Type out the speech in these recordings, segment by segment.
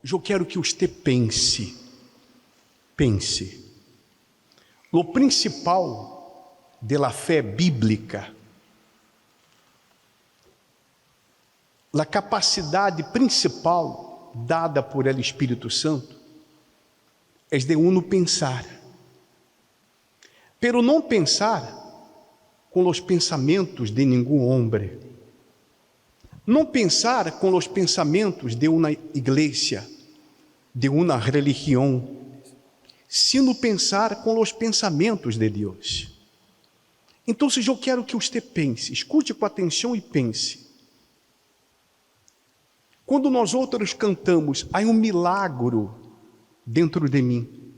eu quero que você pense. O principal da fé bíblica, a capacidade principal dada por el Espírito Santo, é de uno pensar, pero não pensar com os pensamentos de nenhum homem, não pensar com os pensamentos de uma igreja, de uma religião, sino pensar com os pensamentos de Deus. Então, eu quero que você pense, escute com atenção e pense. Quando nós outros cantamos, há um milagro dentro de mim.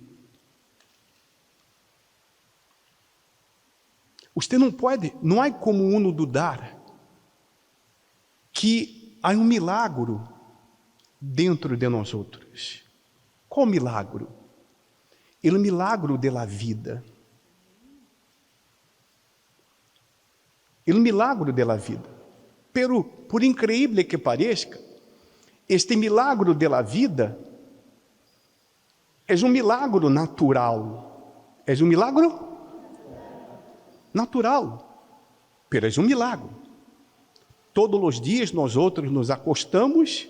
Você não há como uno dudar que há um milagro dentro de nós outros. Qual milagro? O milagro da vida. O milagro da vida. Pero, por increíble que pareça, este milagro da vida é um milagro natural. É um milagro natural. Pero é um milagro. Todos os dias nós outros nos acostamos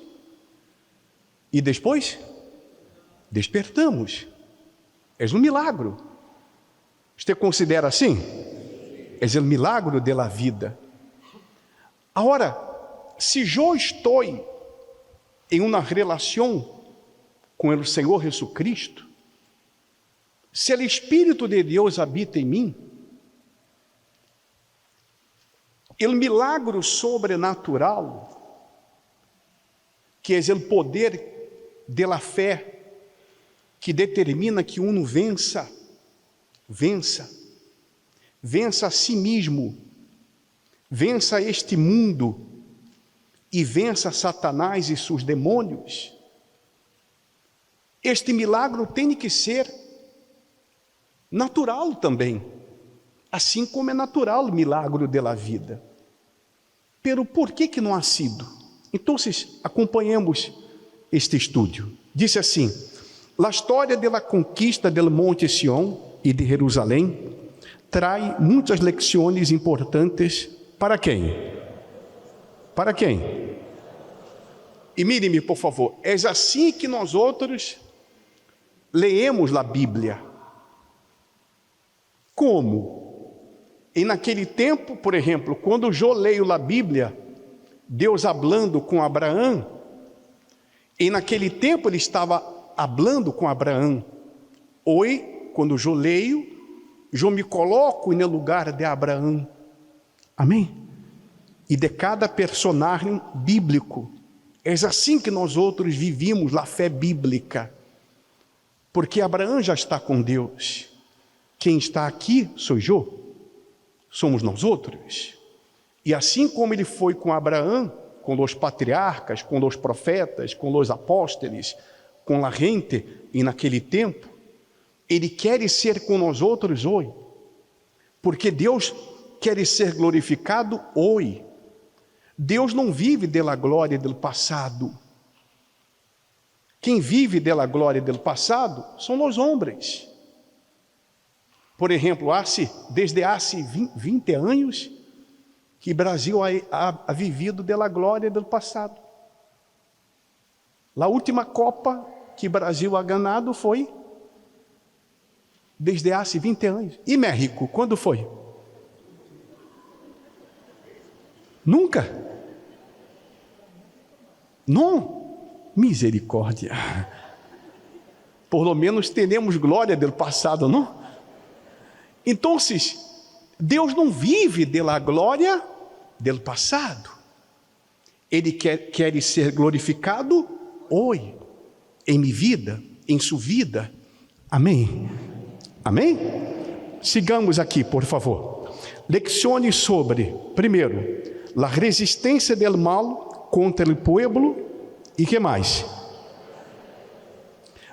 e depois despertamos. É um milagro. Você considera assim? É o milagro da vida. Agora, se eu estou em uma relação com o Senhor Jesucristo, se o Espírito de Deus habita em mim, o milagro sobrenatural, que é o poder da fé, que determina que uno vença a si mesmo, vença este mundo e vença Satanás e seus demônios. Este milagre tem que ser natural também, assim como é natural o milagre da vida. Pero por que não ha sido? Então, acompanhemos este estudo. Diz assim: a história da conquista do Monte Sião e de Jerusalém traz muitas lições importantes para quem? Para quem? E mire-me, por favor, é assim que nós outros leemos a Bíblia. Como? E naquele tempo, por exemplo, quando eu leio a Bíblia, Deus falando com Abraão, e naquele tempo ele estava falando com Abraão. Hoje, quando eu leio, eu me coloco no lugar de Abraão. Amém? E de cada personagem bíblico. É assim que nós outros vivimos a fé bíblica. Porque Abraão já está com Deus. Quem está aqui sou eu. Somos nós outros. E assim como ele foi com Abraão, com os patriarcas, com os profetas, com os apóstolos, com a gente, e naquele tempo, ele quer ser com nós outros hoje. Porque Deus quer ser glorificado hoje. Deus não vive da glória do passado. Quem vive da glória do passado são os homens. Por exemplo, desde há 20 anos que o Brasil ha vivido da glória do passado. A última Copa que o Brasil ha ganhado foi desde há 20 anos. E México, quando foi? Nunca. Não. Misericórdia. Por lo menos temos glória do passado, não? Então, Deus não vive da glória do passado. Ele quer ser glorificado hoje, em minha vida, em sua vida. Amém? Amém? Sigamos aqui, por favor. Lecciones sobre, primeiro, a resistência do mal contra o povo e que mais?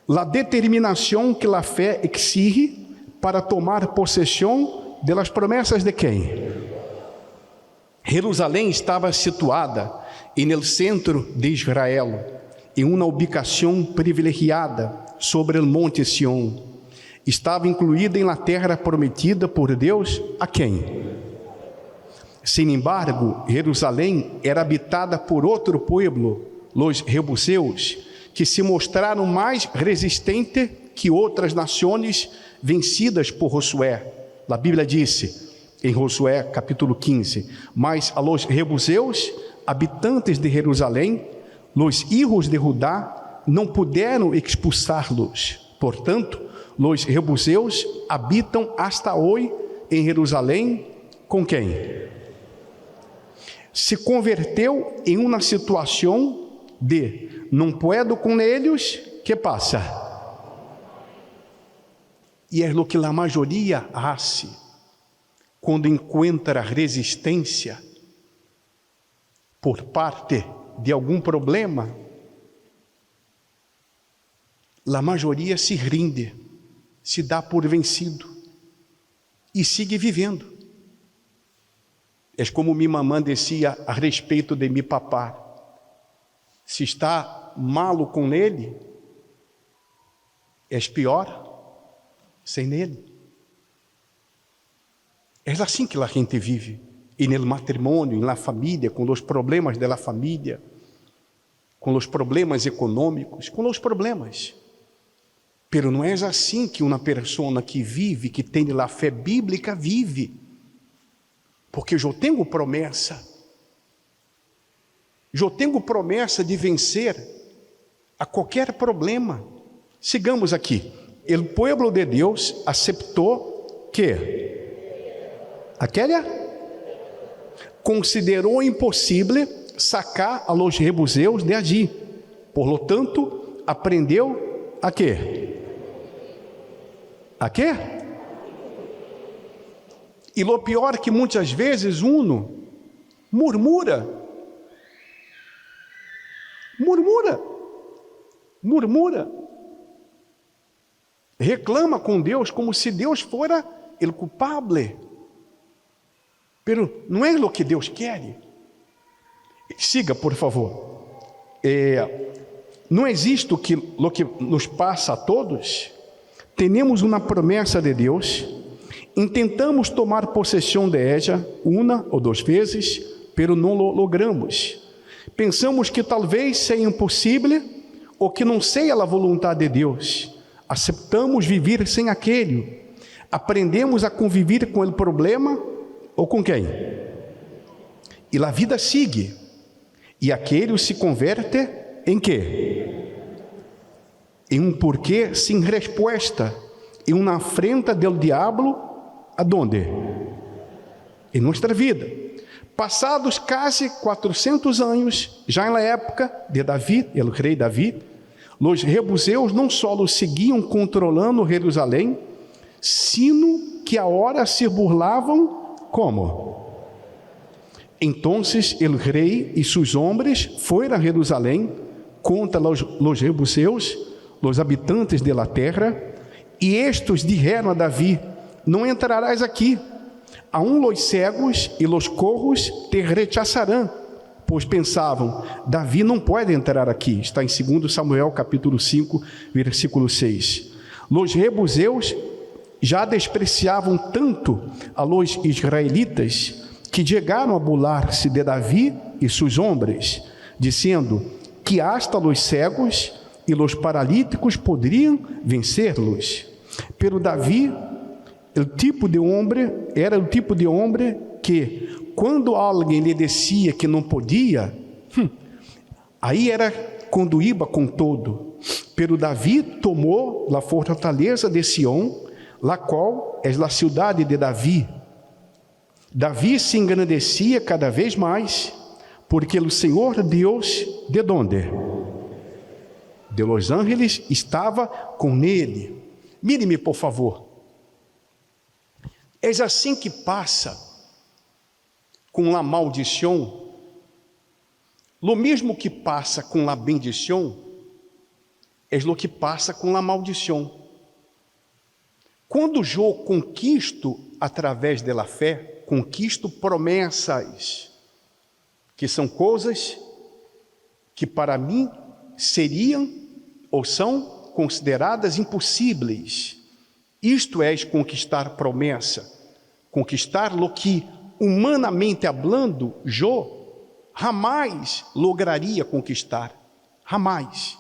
A determinação que a fé exige para tomar possessão das promessas de quem? Jerusalém estava situada no centro de Israel em uma ubicação privilegiada sobre o monte Sião. Estava incluída em la terra prometida por Deus a quem? Sin embargo, Jerusalém era habitada por outro pueblo, os jebuseus, que se mostraram mais resistentes que outras nações vencidas por Josué. A Bíblia disse em Josué capítulo 15: mas a los jebuseus, habitantes de Jerusalém, os hijos de Judá, não puderam expulsá-los. Portanto, os jebuseus habitam hasta hoje em Jerusalém com quem? Se converteu em uma situação de não puedo com eles, que passa? E é o que a maioria hace quando encontra resistência por parte de algum problema. A maioria se rinde, se dá por vencido e sigue vivendo. É como minha mamãe dizia a respeito de meu papá: se está malo com ele, és pior sem ele. É assim que a gente vive, e no matrimônio, na família, com os problemas da família, com os problemas econômicos, com os problemas. Pero não é assim que uma pessoa que vive, que tem a fé bíblica, vive. Porque eu tenho promessa. Eu tenho promessa de vencer a qualquer problema. Sigamos aqui. O povo de Deus aceitou que aquela considerou impossível sacar a los jebuseus de allí. Por lo tanto, aprendeu a quê? A quê? E o pior que muitas vezes uno murmura, reclama com Deus como se Deus fora o culpável. Pero não é o que Deus quer. Siga, por favor. Não existe o que nos passa a todos. Temos uma promessa de Deus, intentamos tomar possessão de ella uma ou duas vezes, pero não lo logramos. Pensamos que talvez seja impossível ou que não seja a vontade de Deus. Aceitamos viver sem aquele. Aprendemos a conviver com o problema ou com quem? E a vida sigue. E aquele se converte em quê? Em um porquê sem resposta, em uma afrenta do diabo, aonde? Em nossa vida. Passados quase 400 anos, já na época de Davi, o rei Davi, os jebuseus não só seguiam controlando Jerusalém, sino que agora se burlavam como? Então, o rei e seus homens foram a Jerusalém contra os jebuseus, os habitantes de la terra, e estes disseram a Davi: não entrarás aqui, aun los cegos e los corros te rechazarão, pois pensavam: Davi não pode entrar aqui. Está em 2 Samuel capítulo 5, versículo 6. Os jebuseus já despreciavam tanto a los israelitas que chegaram a burlar-se de Davi e seus homens, dizendo que hasta los cegos e los paralíticos poderiam vencer-los. Pero Davi, era o tipo de homem que, quando alguém lhe dizia que não podia, aí era conduíba com todo. Pero Davi tomou a fortaleza de Sião, la qual é a cidade de Davi. Davi se engrandecia cada vez mais, porque o Senhor Deus, de onde? De los ángeles, estava com ele. Mire-me, por favor. É assim que passa com a maldição, lo mesmo que passa com a bendição, é o que passa com a maldição. Quando eu conquisto através da fé, conquisto promessas, que são coisas que para mim seriam ou são consideradas impossíveis. Isto é conquistar promessa, conquistar lo que, humanamente hablando, Jó jamais lograria conquistar, jamais.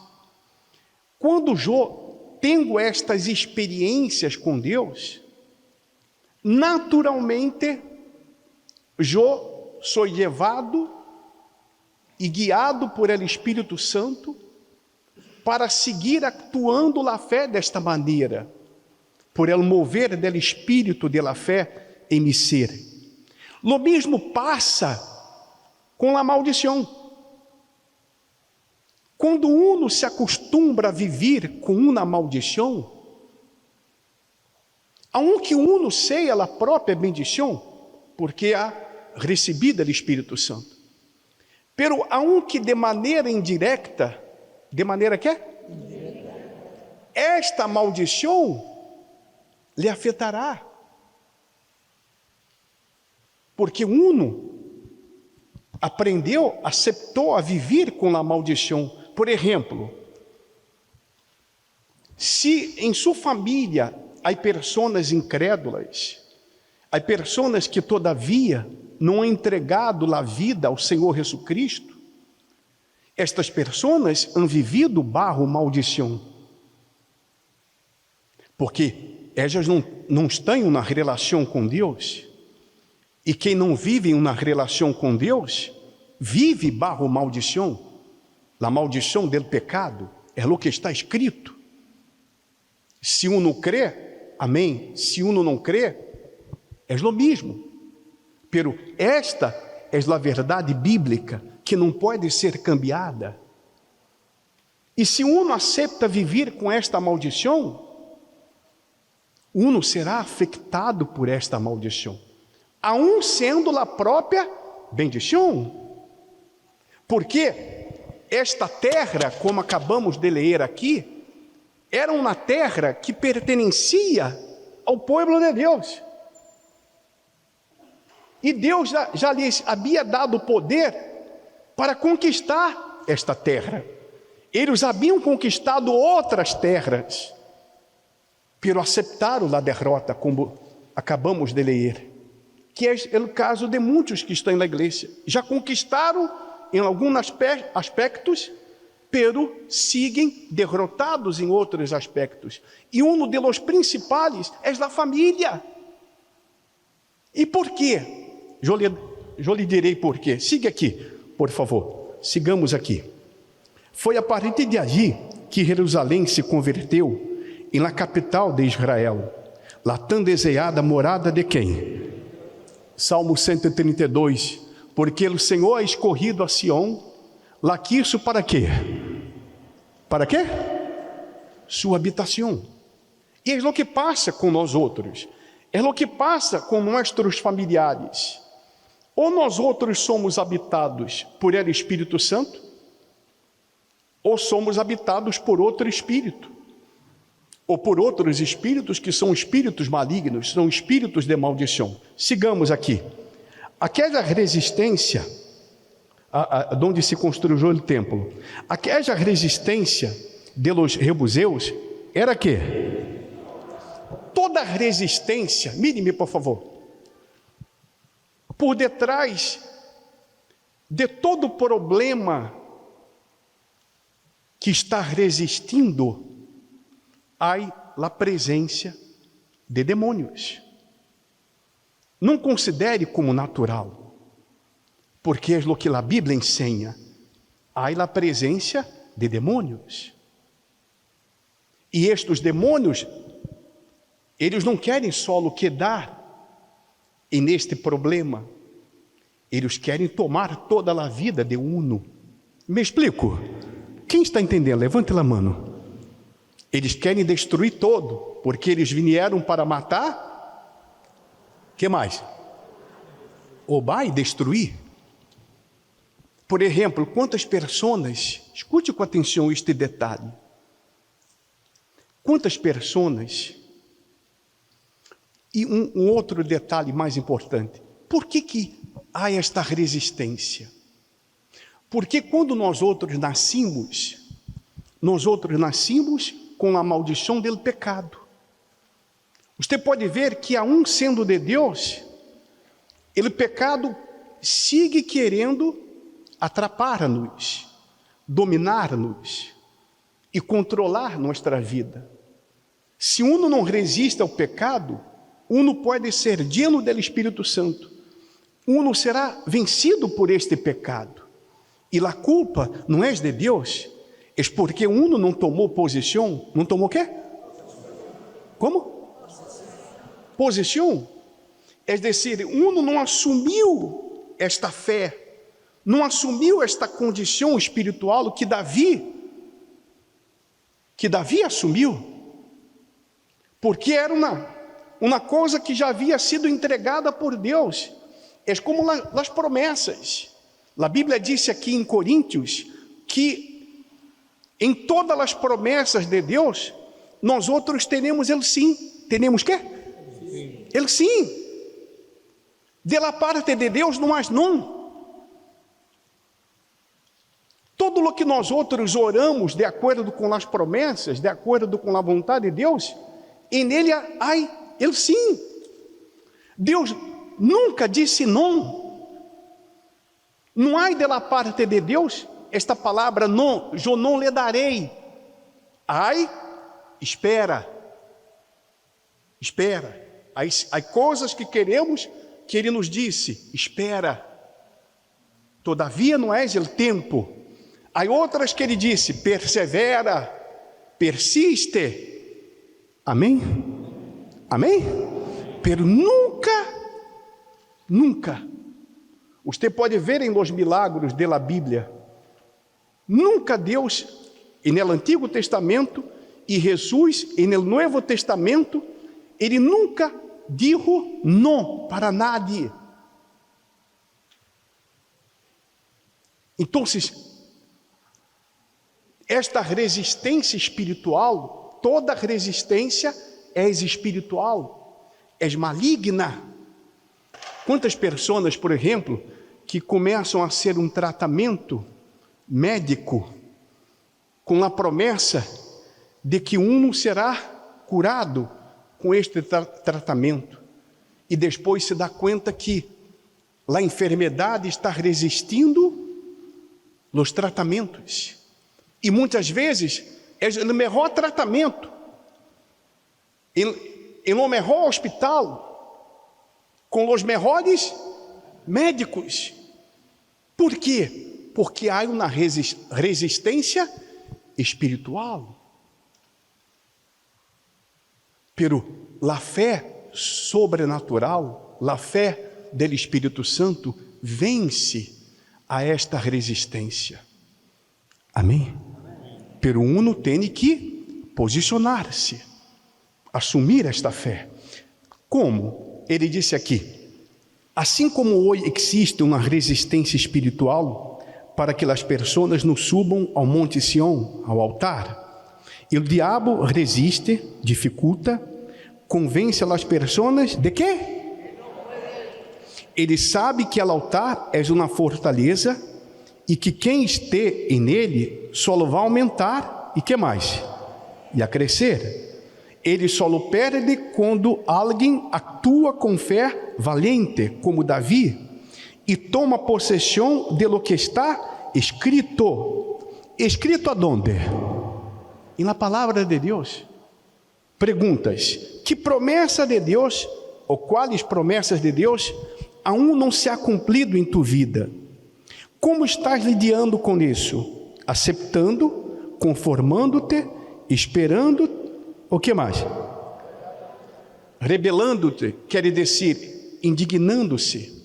Quando Jó, tendo estas experiências com Deus, naturalmente, Jó foi levado e guiado por el Espírito Santo para seguir actuando la fé desta maneira, por el mover del Espírito de la fé em mi ser. Lo mesmo passa com a maldição. Quando uno se acostumbra a viver com uma maldição, aunque uno seja a própria bendição, porque há recebida do Espírito Santo, pero aunque de maneira indireta, de maneira que? Esta maldição lhe afetará. Porque uno aprendeu, aceitou a viver com a maldição. Por exemplo, se em sua família há pessoas incrédulas, há pessoas que todavia não han entregado a vida ao Senhor Jesus Cristo, estas pessoas han vivido bajo maldição, porque elas não estão na relação com Deus, e quem não vive uma relação com Deus, vive bajo maldição. A maldição do pecado é o que está escrito. Se uno crê, amém. Se uno não crê, é o mesmo. Pero esta é a verdade bíblica que não pode ser cambiada. E se uno aceita viver com esta maldição, uno será afetado por esta maldição, aun sendo a própria bendição. Porque esta terra, como acabamos de ler aqui, era uma terra que pertencia ao povo de Deus. E Deus já lhes havia dado poder para conquistar esta terra. Eles haviam conquistado outras terras, pero aceitaram a derrota, como acabamos de ler, que é o caso de muitos que estão na igreja. Já conquistaram em alguns aspectos, pero siguen derrotados em outros aspectos. E um dos principais é a família. E por quê? Eu lhe direi por quê. Siga aqui, por favor. Sigamos aqui. Foi a partir de allí que Jerusalém se converteu em la capital de Israel, la tão desejada morada de quem? Salmo 132. Porque o Senhor ha escorrido a Sião, lá quiso para quê? Para quê? Sua habitação. E é o que passa com nós outros. É o que passa com nossos familiares. Ou nós outros somos habitados por ele Espírito Santo, ou somos habitados por outro espírito, ou por outros espíritos que são espíritos malignos, são espíritos de maldição. Sigamos aqui. Aquela resistência, onde se construiu o templo, aquela resistência de los jebuseus era que? Toda resistência, mire-me por favor, por detrás de todo problema que está resistindo, há a presença de demônios. Não considere como natural, porque é o que a Bíblia ensina. Há a presença de demônios. E estes demônios, eles não querem só o que dar e neste problema, eles querem tomar toda a vida de uno. Me explico? Quem está entendendo? Levante a mão. Eles querem destruir todo, porque eles vieram para matar. Que mais? Roubar e destruir. Por exemplo, quantas pessoas, escute com atenção este detalhe. Quantas pessoas, e um outro detalhe mais importante, por que há esta resistência? Porque quando nós outros nascemos, nós outros nascimos com a maldição do pecado. Você pode ver que, aun sendo de Deus, o pecado sigue querendo atrapalhar-nos, dominar-nos e controlar nossa vida. Se uno não resiste ao pecado, uno pode ser lleno do Espírito Santo. Uno será vencido por este pecado. E a culpa não é de Deus, é porque uno não tomou posição. Não tomou o quê? Como? Posição. É decir, uno não assumiu esta fé, não assumiu esta condição espiritual que Davi assumiu, porque era uma coisa que já havia sido entregada por Deus. É como as promessas. A Bíblia disse aqui em Coríntios que em todas as promessas de Deus, nós outros temos ele sim. Temos quê? Ele sim. De la parte de Deus não há não. Todo o que nós outros oramos de acordo com as promessas, de acordo com a vontade de Deus, e nele há ele sim. Deus nunca disse não. Não há de la parte de Deus esta palavra não, eu não lhe darei. Ai, espera. Espera. Há coisas que queremos que Ele nos disse, espera. Todavia não és o tempo. Há outras que Ele disse, persevera, persiste. Amém? Amém? Pero nunca, você pode ver em los milagros da Bíblia, nunca Deus, no Antigo Testamento, e Jesus, no Novo Testamento, Ele nunca dijo não para nadie. Então, esta resistência espiritual, toda resistência é espiritual, é maligna. Quantas pessoas, por exemplo, que começam a ser um tratamento médico com a promessa de que um será curado com este tratamento, e depois se dá conta que a enfermidade está resistindo os tratamentos, e muitas vezes é o melhor tratamento, em o melhor hospital, com os melhores médicos. Por quê? Porque há uma resistência espiritual. Pero a fé sobrenatural, a fé do Espírito Santo vence a esta resistência. Amém? Pero uno tem que posicionar-se, assumir esta fé. Como? Ele disse aqui, assim como hoje existe uma resistência espiritual para que as pessoas não subam ao Monte Sião, ao altar, o diabo resiste, dificulta, convence as pessoas de quê? Ele sabe que o altar é uma fortaleza e que quem esteja nele só vai aumentar e que mais? E a crescer. Ele só o perde quando alguém atua com fé valente, como Davi, e toma possessão de lo que está escrito. ¿Escrito aonde? Em la palavra de Deus. Perguntas: que promessa de Deus, ou quais promessas de Deus, aún não se ha cumprido em tu vida? Como estás lidando com isso? Aceitando, conformando-te, esperando, o que mais? Rebelando-te, quer dizer, indignando-se.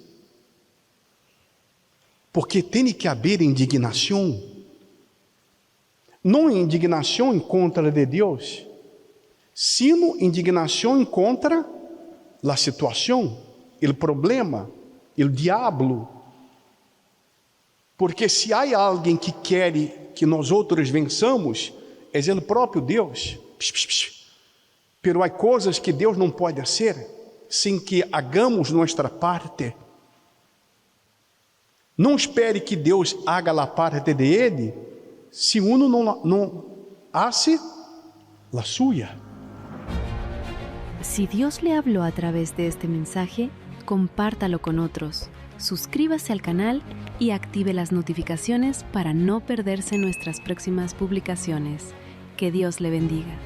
Porque tem que haver indignação. Não indignação em contra de Deus, sino indignação em contra a situação, o problema, o diabo. Porque se há alguém que quer que nós outros vençamos, é o próprio Deus. Pero há coisas que Deus não pode fazer sem que hagamos nossa parte. Não espere que Deus haga a parte de Ele, se uno hace la suya. Si Dios le habló a través de este mensaje, compártalo con otros, suscríbase al canal y active las notificaciones para no perderse nuestras próximas publicaciones. Que Dios le bendiga.